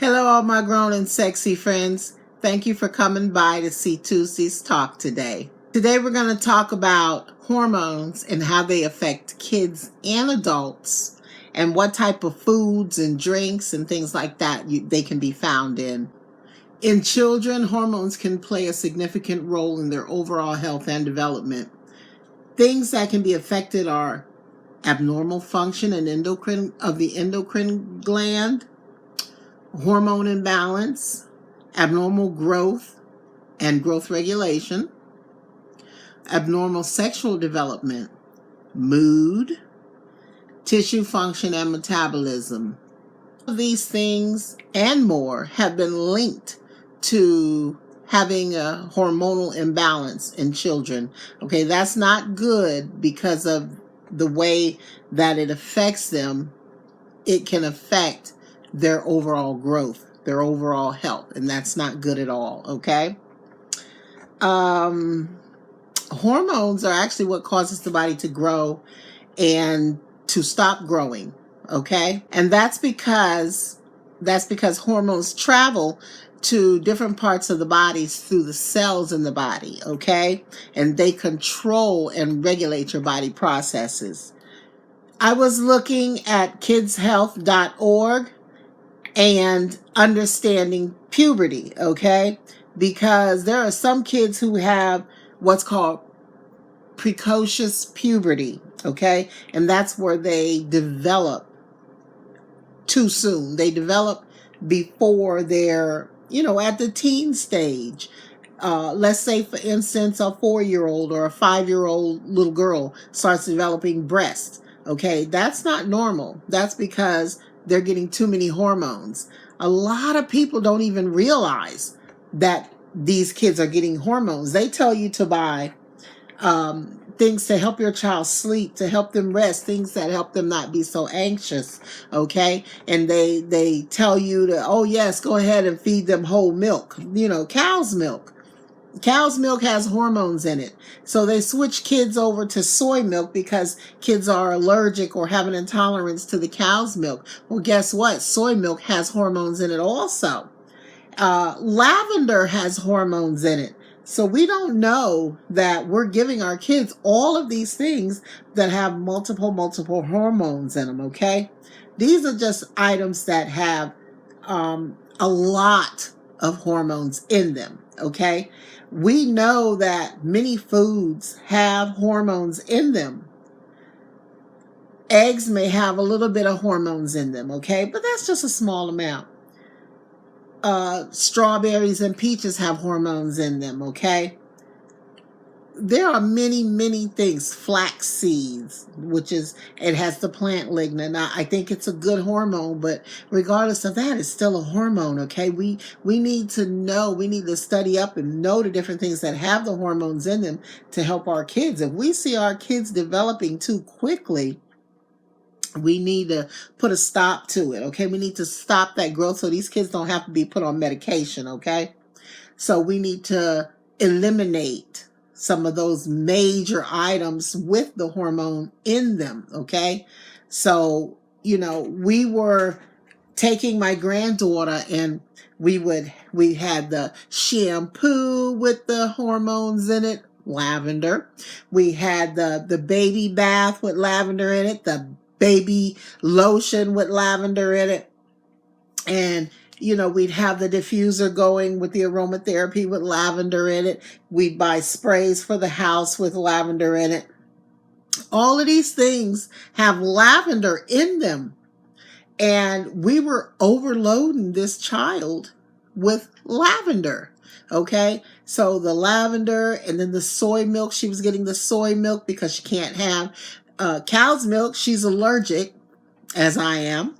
Hello, all my grown and sexy friends. Thank you for coming by to see Tuesday's Talk today. Today, we're going to talk about hormones and how they affect kids and adults, and what type of foods and drinks and things like that they can be found in. In children, hormones can play a significant role in their overall health and development. Things that can be affected are abnormal function and of the endocrine gland, hormone imbalance, abnormal growth and growth regulation, abnormal sexual development, mood, tissue function, and metabolism. These things and more have been linked to having a hormonal imbalance in children. Okay, that's not good because of the way that it affects them. It can affect their overall growth, their overall health, and that's not good at all, okay? Hormones are actually what causes the body to grow and to stop growing, okay? And that's because hormones travel to different parts of the body through the cells in the body, okay? And they control and regulate your body processes. I was looking at kidshealth.org and understanding puberty, okay? Because there are some kids who have what's called precocious puberty, okay? And that's where they develop too soon. They develop before they're, at the teen stage. Let's say, for instance, a 4-year-old or a 5-year-old little girl starts developing breasts, okay? That's not normal. That's because they're getting too many hormones. A lot of people don't even realize that these kids are getting hormones. They tell you to buy things to help your child sleep, to help them rest, things that help them not be so anxious, okay? And they tell you to, oh yes, go ahead and feed them whole milk, cow's milk. Cow's milk has hormones in it. So they switch kids over to soy milk because kids are allergic or have an intolerance to the cow's milk. Well, guess what? Soy milk has hormones in it also. Lavender has hormones in it. So we don't know that we're giving our kids all of these things that have multiple hormones in them, okay? These are just items that have a lot of hormones in them, okay? We know that many foods have hormones in them. Eggs may have a little bit of hormones in them, okay? But that's just a small amount. Strawberries and peaches have hormones in them, okay? There are many things. Flax seeds, it has the plant lignin. Now, I think it's a good hormone, but regardless of that, it's still a hormone, okay? We need to know, we need to study up and know the different things that have the hormones in them to help our kids. If we see our kids developing too quickly, we need to put a stop to it, okay? We need to stop that growth so these kids don't have to be put on medication, okay? So we need to eliminate some of those major items with the hormone in them, okay? So, we were taking my granddaughter and we had the shampoo with the hormones in it, lavender. We had the baby bath with lavender in it, the baby lotion with lavender in it. And, we'd have the diffuser going with the aromatherapy with lavender in it. We'd buy sprays for the house with lavender in it. All of these things have lavender in them. And we were overloading this child with lavender, okay? So the lavender and then the soy milk, she was getting the soy milk because she can't have cow's milk. She's allergic, as I am.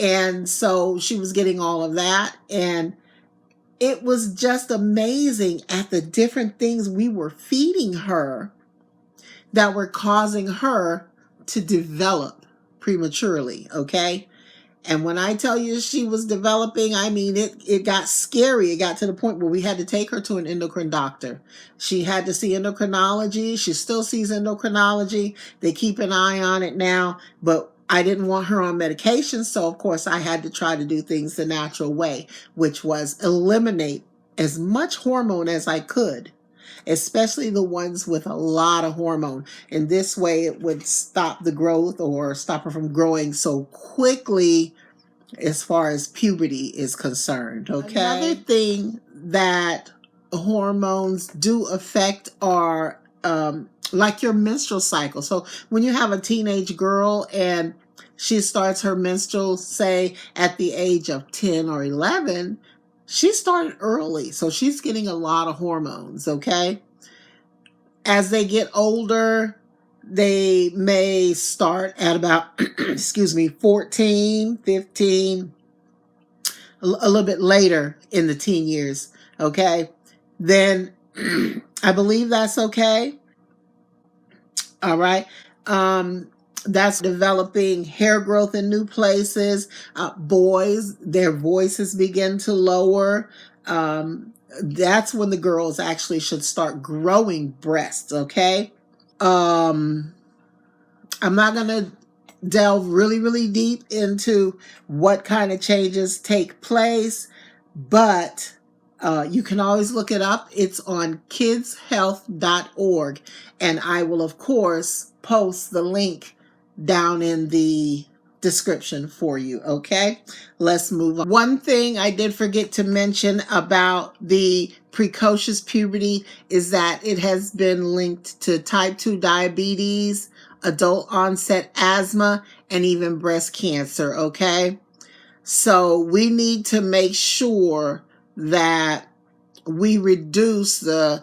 And so she was getting all of that. And it was just amazing at the different things we were feeding her that were causing her to develop prematurely, okay? And when I tell you she was developing, I mean, it got scary. It got to the point where we had to take her to an endocrine doctor. She had to see endocrinology. She still sees endocrinology. They keep an eye on it now. But I didn't want her on medication, so of course I had to try to do things the natural way, which was eliminate as much hormone as I could, especially the ones with a lot of hormone. In this way, it would stop the growth or stop her from growing so quickly as far as puberty is concerned, okay? Another thing that hormones do affect are like your menstrual cycle. So when you have a teenage girl and she starts her menstrual, say at the age of 10 or 11, she started early. So she's getting a lot of hormones, okay? As they get older, they may start at about, excuse me, 14, 15, a little bit later in the teen years, okay? Then I believe that's okay. All right. That's developing hair growth in new places. Boys, their voices begin to lower. That's when the girls actually should start growing breasts, okay? I'm not going to delve really, really deep into what kind of changes take place, but you can always look it up. It's on kidshealth.org, and I will, of course, post the link down in the description for you, okay? Let's move on. One thing I did forget to mention about the precocious puberty is that it has been linked to type 2 diabetes, adult onset asthma, and even breast cancer, okay? So we need to make sure that we reduce the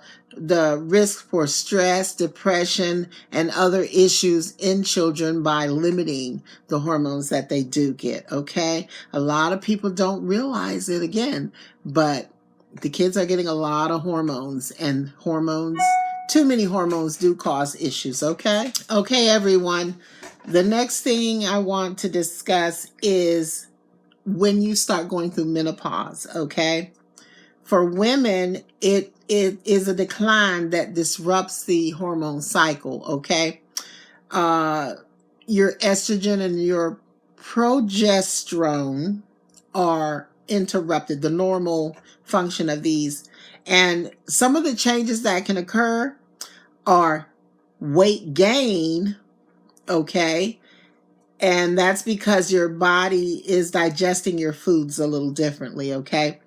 risk for stress, depression, and other issues in children by limiting the hormones that they do get, okay? A lot of people don't realize it again, but the kids are getting a lot of hormones, and too many hormones do cause issues, okay? Okay, everyone. The next thing I want to discuss is when you start going through menopause, okay? For women, it is a decline that disrupts the hormone cycle, okay? Your estrogen and your progesterone are interrupted, the normal function of these. And some of the changes that can occur are weight gain, okay? And that's because your body is digesting your foods a little differently, okay?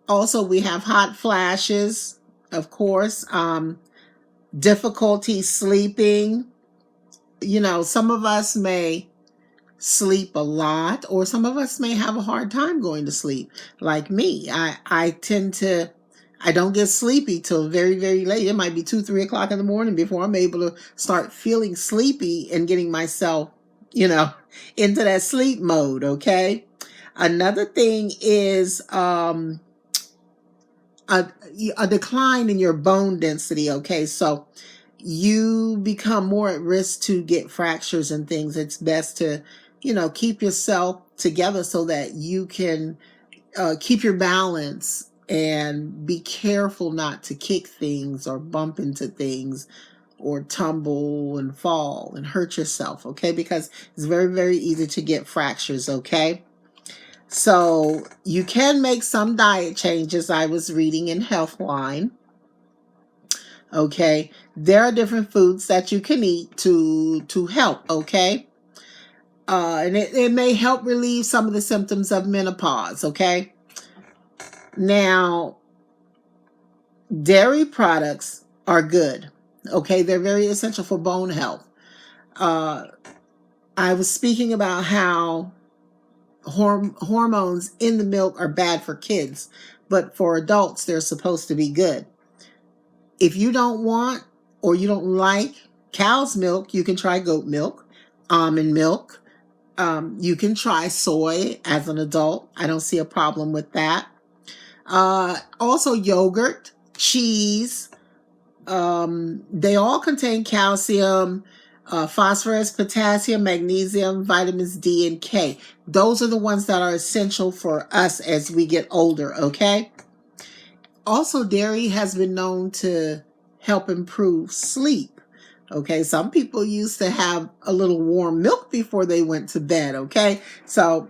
Also, we have hot flashes, of course, difficulty sleeping. You know, some of us may sleep a lot, or some of us may have a hard time going to sleep. Like me, I don't get sleepy till very, very late. It might be 2, 3 o'clock in the morning before I'm able to start feeling sleepy and getting myself, into that sleep mode, okay? Another thing is, a decline in your bone density, okay? So you become more at risk to get fractures and things. It's best to, keep yourself together so that you can keep your balance and be careful not to kick things or bump into things or tumble and fall and hurt yourself, okay? Because it's very, very easy to get fractures, okay? So you can make some diet changes. I was reading in Healthline. Okay, there are different foods that you can eat to help. Okay, and it may help relieve some of the symptoms of menopause. Okay, now dairy products are good. Okay, they're very essential for bone health. I was speaking about how hormones in the milk are bad for kids, but for adults, they're supposed to be good. If you don't want or you don't like cow's milk, you can try goat milk, almond milk. You can try soy as an adult. I don't see a problem with that. Also yogurt, cheese. They all contain calcium, phosphorus, potassium, magnesium, vitamins D and K. Those are the ones that are essential for us as we get older, okay? Also, dairy has been known to help improve sleep. Okay, some people used to have a little warm milk before they went to bed. Okay, so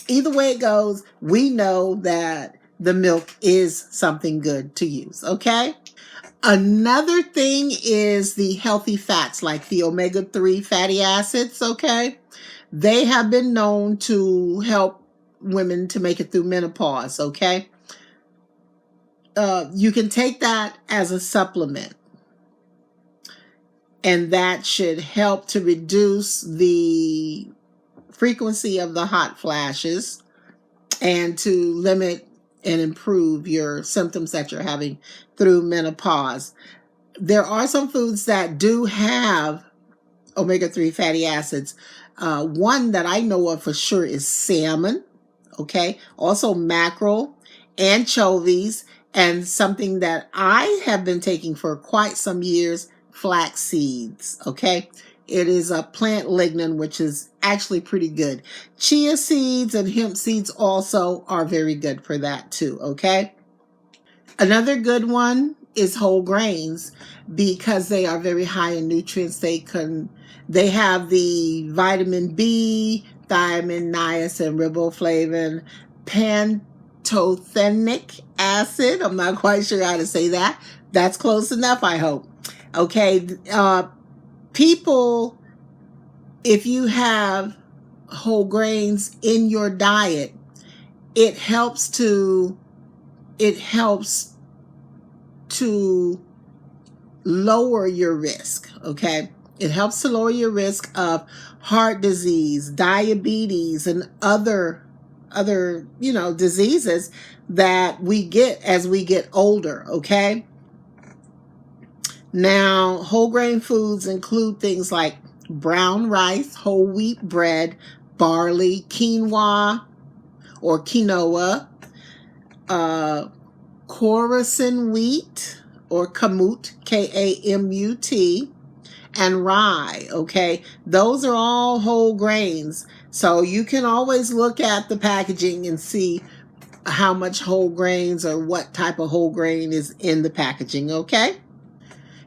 either way it goes, we know that the milk is something good to use. Okay. Another thing is the healthy fats, like the omega-3 fatty acids. Okay, they have been known to help women to make it through menopause. Okay, you can take that as a supplement, and that should help to reduce the frequency of the hot flashes and to limit and improve your symptoms that you're having through menopause. There are some foods that do have omega-3 fatty acids. One that I know of for sure is salmon, okay? Also mackerel, anchovies, and something that I have been taking for quite some years, flax seeds, okay? It is a plant lignin, which is actually pretty good. Chia seeds and hemp seeds also are very good for that too, okay? Another good one is whole grains because they are very high in nutrients. They have the vitamin B, thiamine, niacin, riboflavin, pantothenic acid. I'm not quite sure how to say that. That's close enough, I hope. Okay, people, if you have whole grains in your diet, it helps to lower your risk, okay? It helps to lower your risk of heart disease, diabetes, and other diseases that we get as we get older, okay? Now, whole grain foods include things like brown rice, whole wheat bread, barley, quinoa, Coruscant wheat or kamut, K-A-M-U-T, and rye, okay? Those are all whole grains. So you can always look at the packaging and see how much whole grains or what type of whole grain is in the packaging, okay?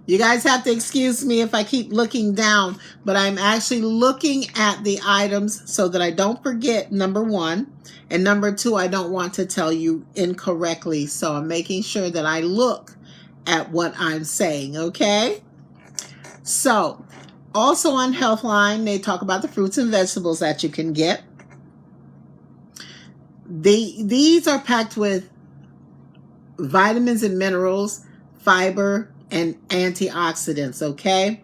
You guys have to excuse me if I keep looking down, but I'm actually looking at the items so that I don't forget, number one. And number two, I don't want to tell you incorrectly. So I'm making sure that I look at what I'm saying, okay? So, also on Healthline, they talk about the fruits and vegetables that you can get. These are packed with vitamins and minerals, fiber, and antioxidants, okay?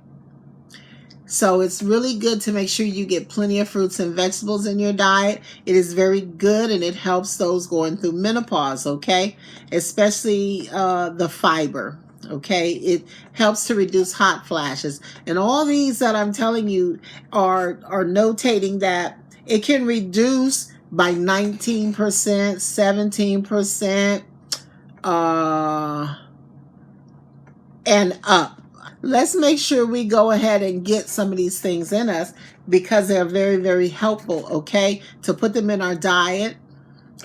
So it's really good to make sure you get plenty of fruits and vegetables in your diet. It is very good and it helps those going through menopause, okay? Especially the fiber, okay? It helps to reduce hot flashes. And all these that I'm telling you are notating that it can reduce by 19%, 17%, and up. Let's make sure we go ahead and get some of these things in us because they're very, very helpful, okay? To put them in our diet,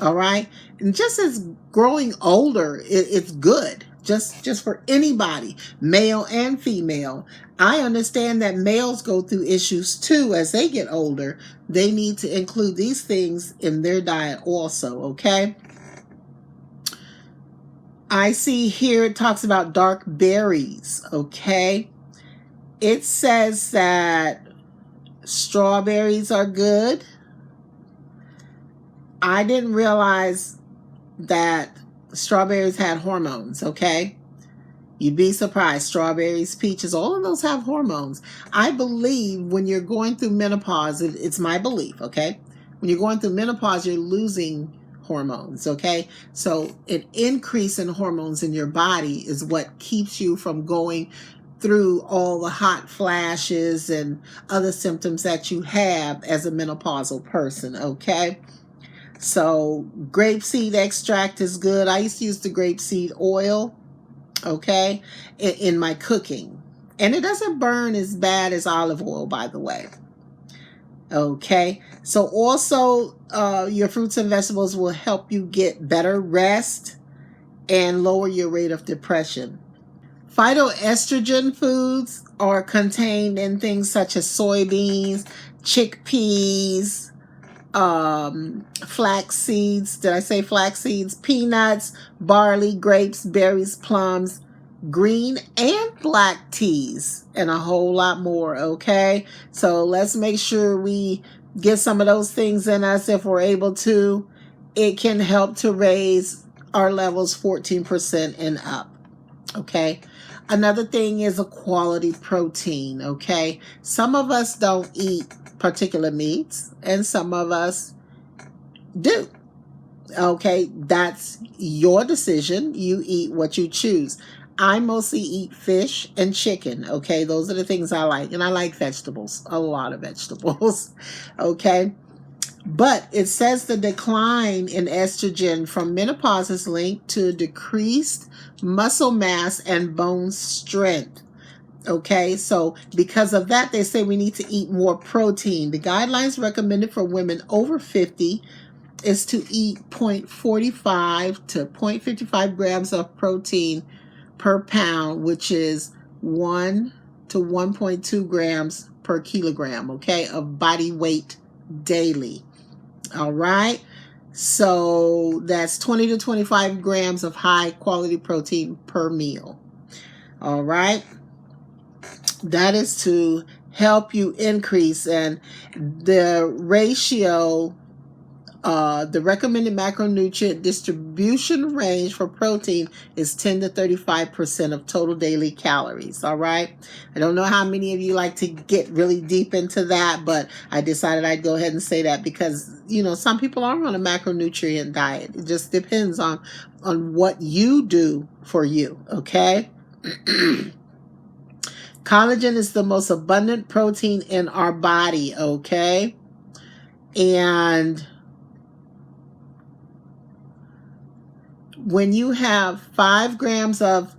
all right? And just as growing older, it's good. Just for anybody, male and female. I understand that males go through issues too as they get older. They need to include these things in their diet also, okay? I see here it talks about dark berries, okay? It says that strawberries are good. I didn't realize that strawberries had hormones, okay? You'd be surprised. Strawberries, peaches, all of those have hormones. I believe when you're going through menopause, it's my belief, okay? When you're going through menopause, you're losing hormones, okay? So an increase in hormones in your body is what keeps you from going through all the hot flashes and other symptoms that you have as a menopausal person, okay? So grapeseed extract is good. I used to use the grapeseed oil, okay, in my cooking. And it doesn't burn as bad as olive oil, by the way. Okay, so also your fruits and vegetables will help you get better rest and lower your rate of depression. Phytoestrogen foods are contained in things such as soybeans, chickpeas, flax seeds. Did I say flax seeds? Peanuts, barley, grapes, berries, plums, green and black teas, and a whole lot more. Okay, so let's make sure we get some of those things in us if we're able to. It can help to raise our levels 14% and up. Okay, another thing is a quality protein. Okay, some of us don't eat particular meats and some of us do. Okay, that's your decision. You eat what you choose. I mostly eat fish and chicken. Okay, those are the things I like, and I like vegetables, a lot of vegetables. Okay, but it says the decline in estrogen from menopause is linked to decreased muscle mass and bone strength. Okay, so because of that, they say we need to eat more protein. The guidelines recommended for women over 50 is to eat 0.45 to 0.55 grams of protein per pound, which is 1 to 1.2 grams per kilogram, okay, of body weight daily. All right, so that's 20 to 25 grams of high quality protein per meal. All right, that is to help you increase, and the ratio, the recommended macronutrient distribution range for protein is 10 to 35% of total daily calories. All right, I don't know how many of you like to get really deep into that, but I decided I'd go ahead and say that because, you know, some people are on a macronutrient diet. It just depends on what you do for you. Okay. Collagen is the most abundant protein in our body, okay? And when you have 5 grams of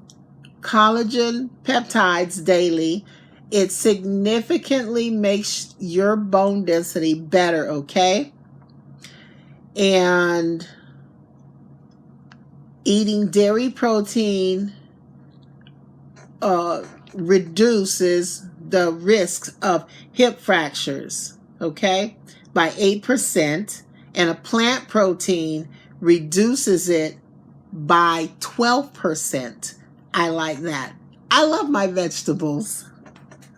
collagen peptides daily, it significantly makes your bone density better, okay? And eating dairy protein reduces the risks of hip fractures, okay, by 8%, and a plant protein reduces it by 12%. I like that. I love my vegetables.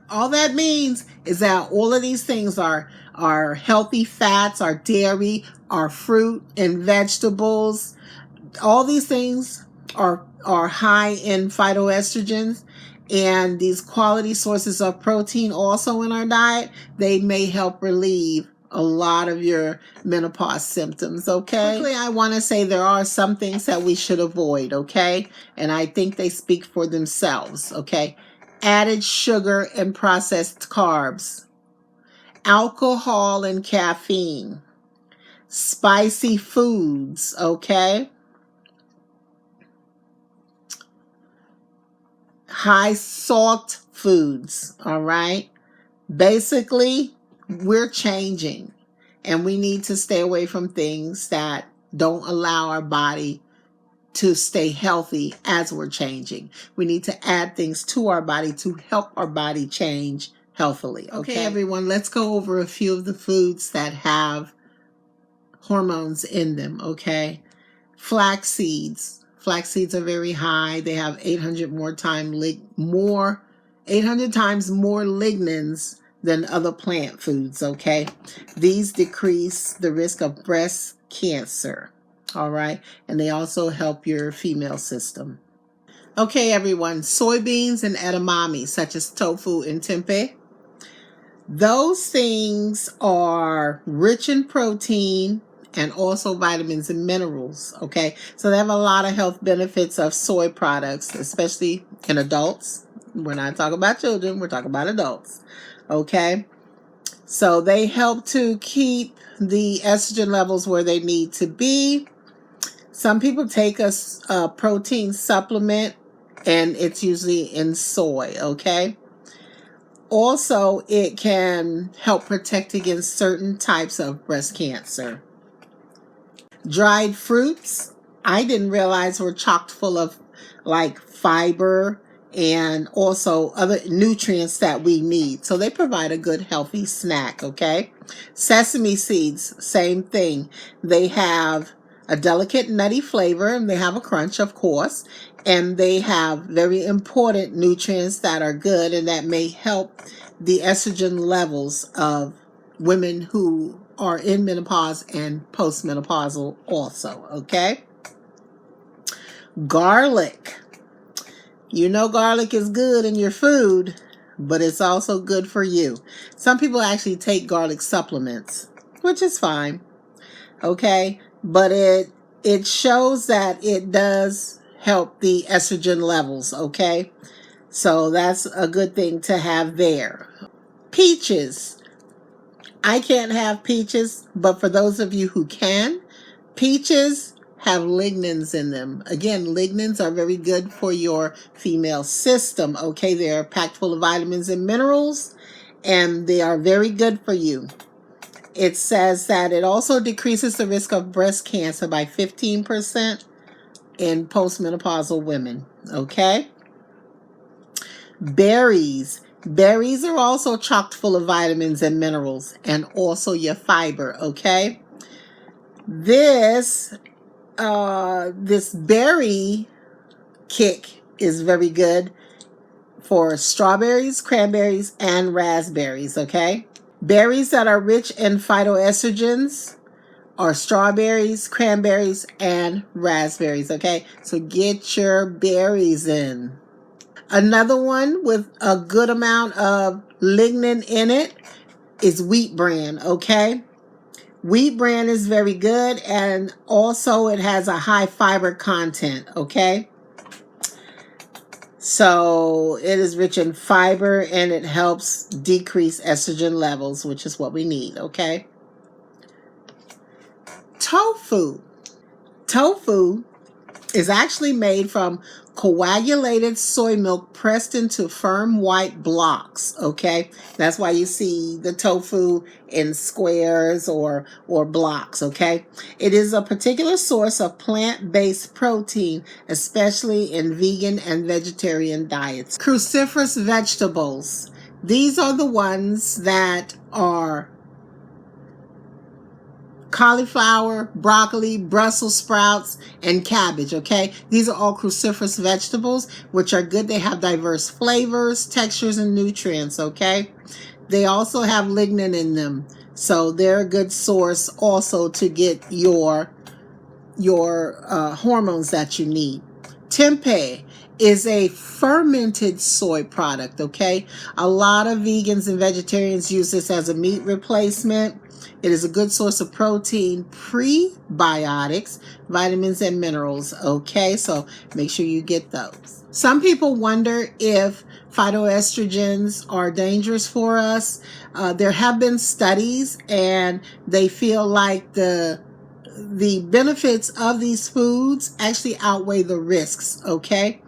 All that means is that all of these things are healthy fats, are dairy, are fruit and vegetables. All these things are high in phytoestrogens, and these quality sources of protein also in our diet, they may help relieve a lot of your menopause symptoms. Okay, quickly, I want to say there are some things that we should avoid. Okay, and I think they speak for themselves. Okay, added sugar and processed carbs, alcohol and caffeine, spicy foods. Okay, high salt foods. All right, basically we're changing, and we need to stay away from things that don't allow our body to stay healthy as we're changing. We need to add things to our body to help our body change healthily. Okay, everyone, let's go over a few of the foods that have hormones in them. Okay, flax seeds. Flax seeds are very high. They have 800 times more lignans than other plant foods. Okay, these decrease the risk of breast cancer. All right, and they also help your female system. Okay, everyone, soybeans and edamame, such as tofu and tempeh, those things are rich in protein and also vitamins and minerals. Okay, so they have a lot of health benefits of soy products, especially in adults. We're not talking about children, we're talking about adults. Okay, so they help to keep the estrogen levels where they need to be. Some people take a protein supplement, and it's usually in soy. Okay, also it can help protect against certain types of breast cancer. Dried fruits, I didn't realize were chock full of like fiber and also other nutrients that we need. So they provide a good healthy snack, okay? Sesame seeds, same thing. They have a delicate nutty flavor and they have a crunch, of course, and they have very important nutrients that are good and that may help the estrogen levels of women who are in menopause and postmenopausal also, okay? Garlic. You know garlic is good in your food, but it's also good for you. Some people actually take garlic supplements, which is fine, okay? But it shows that it does help the estrogen levels, okay? So that's a good thing to have there. Peaches. I can't have peaches, but for those of you who can, peaches have lignans in them. Again, lignans are very good for your female system, okay? They're packed full of vitamins and minerals, and they are very good for you. It says that it also decreases the risk of breast cancer by 15% in postmenopausal women, okay? Berries. Berries are also chock full of vitamins and minerals, and also your fiber, okay? This berry kick is very good for strawberries, cranberries, and raspberries, okay? Berries that are rich in phytoestrogens are strawberries, cranberries, and raspberries, okay? So get your berries in. Another one with a good amount of lignin in it is wheat bran, okay? Wheat bran is very good, and also it has a high fiber content, okay? So it is rich in fiber and it helps decrease estrogen levels, which is what we need, okay? Tofu. Tofu is actually made from coagulated soy milk pressed into firm white blocks, okay? That's why you see the tofu in squares or blocks, okay? It is a particular source of plant-based protein, especially in vegan and vegetarian diets. Cruciferous vegetables. These are the ones that are cauliflower, broccoli, Brussels sprouts, and cabbage, okay? These are all cruciferous vegetables, which are good. They have diverse flavors, textures, and nutrients, okay? They also have lignin in them, so they're a good source also to get your hormones that you need. Tempeh is a fermented soy product, okay? A lot of vegans and vegetarians use this as a meat replacement. It is a good source of protein, prebiotics, vitamins, and minerals, okay? So make sure you get those. Some people wonder if phytoestrogens are dangerous for us. There have been studies, and they feel like the benefits of these foods actually outweigh the risks, okay?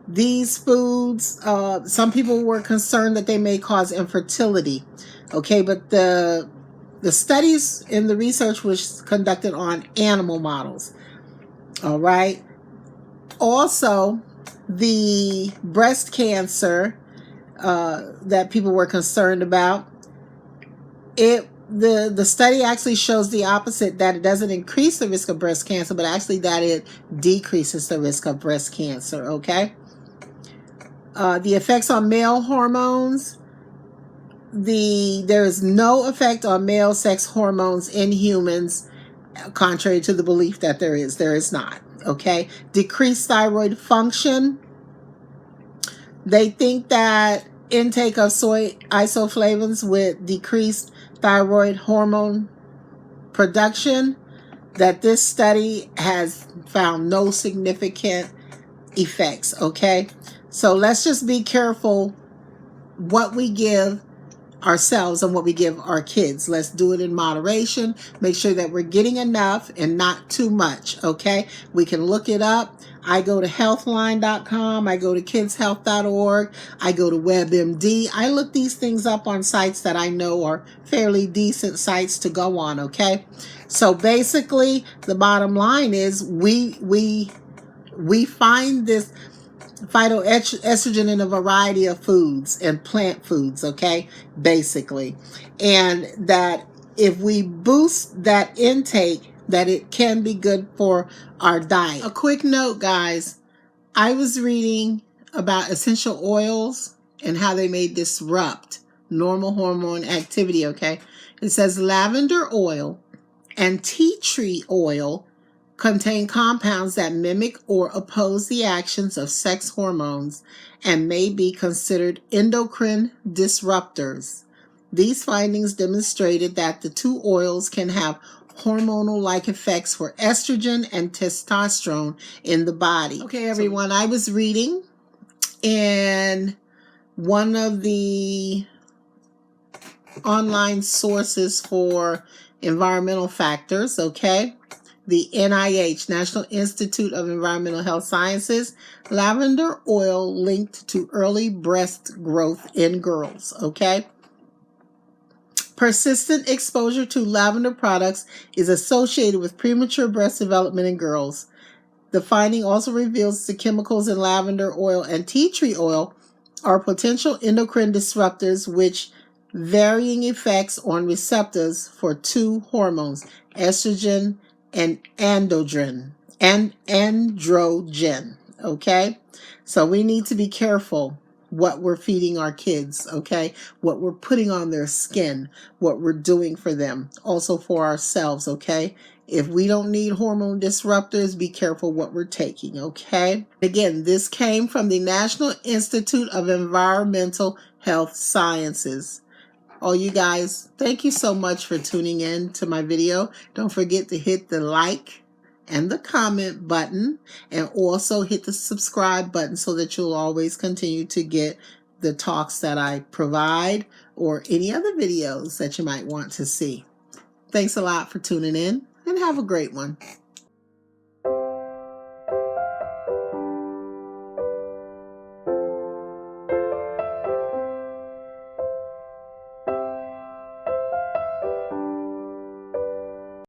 These foods, some people were concerned that they may cause infertility, okay? But the studies in the research was conducted on animal models, all right? Also, the breast cancer that people were concerned about, the study actually shows the opposite, that it doesn't increase the risk of breast cancer, but actually that it decreases the risk of breast cancer, okay? The effects on male hormones, there is no effect on male sex hormones in humans, contrary to the belief that there is not, okay? Decreased thyroid function. They think that intake of soy isoflavones with decreased thyroid hormone production, that this study has found no significant effects, okay? So let's just be careful what we give ourselves and what we give our kids. Let's do it in moderation. Make sure that we're getting enough and not too much, okay? We can look it up. I go to healthline.com. I go to kidshealth.org. I go to WebMD. I look these things up on sites that I know are fairly decent sites to go on, okay? So basically, the bottom line is we find this. phytoestrogen in a variety of foods and plant foods, okay, basically. And that if we boost that intake, that it can be good for our diet. A quick note, guys, I was reading about essential oils and how they may disrupt normal hormone activity, okay? It says lavender oil and tea tree oil contain compounds that mimic or oppose the actions of sex hormones and may be considered endocrine disruptors. These findings demonstrated that the two oils can have hormonal-like effects for estrogen and testosterone in the body. Okay, everyone, I was reading in one of the online sources for environmental factors, okay? The NIH, National Institute of Environmental Health Sciences, lavender oil linked to early breast growth in girls, okay? Persistent exposure to lavender products is associated with premature breast development in girls. The finding also reveals the chemicals in lavender oil and tea tree oil are potential endocrine disruptors which varying effects on receptors for two hormones, estrogen and androgen. Okay? So we need to be careful what we're feeding our kids, okay? What we're putting on their skin, what we're doing for them, also for ourselves, okay? If we don't need hormone disruptors, be careful what we're taking, okay? Again, this came from the National Institute of Environmental Health Sciences. Oh, you guys, thank you so much for tuning in to my video. Don't forget to hit the like and the comment button, and also hit the subscribe button so that you'll always continue to get the talks that I provide or any other videos that you might want to see. Thanks a lot for tuning in, and have a great one.